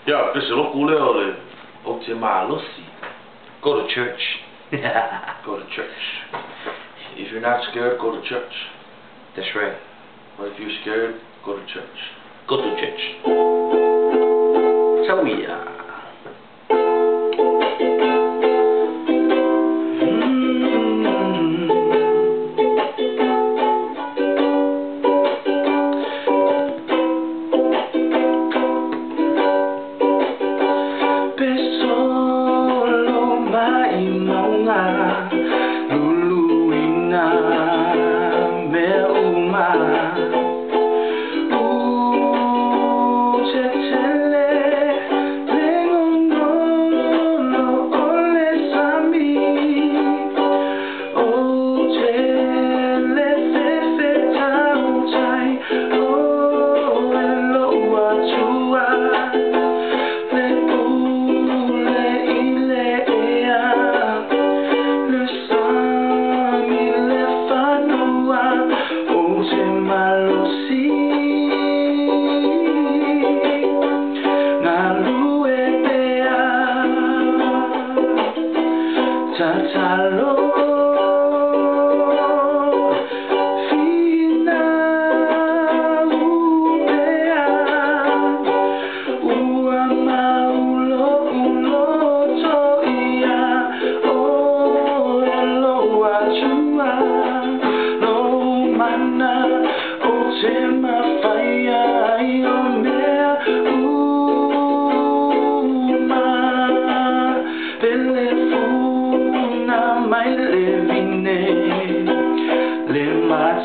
Ja, bist du noch cool, oder? Optimalussi. Go to church. Go to church. If you're not scared, go to church. That's right. But if you're scared, go to church. Go to church. So yeah.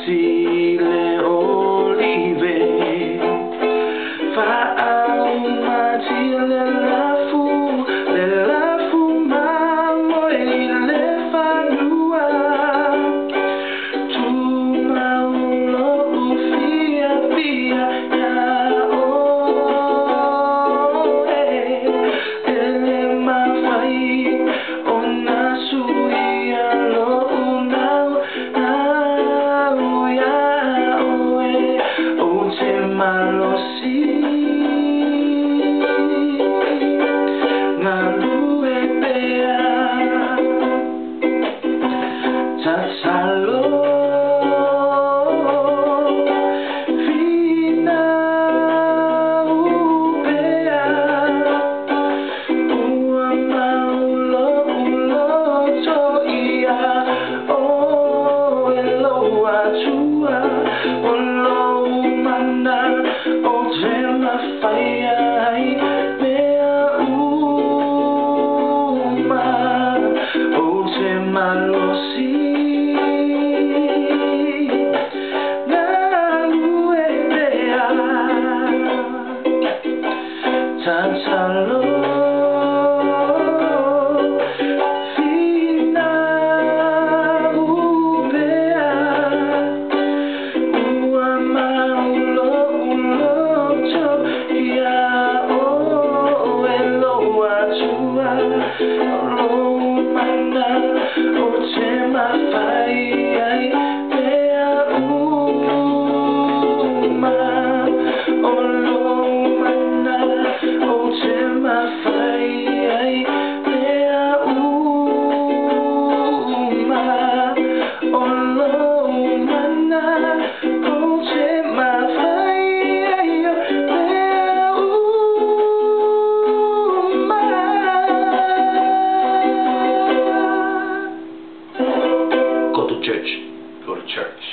Le olive fa aumati le la fumamo e le fanua tu maulo ufia via ya o ele ma fai ona suia lo unau Go to church.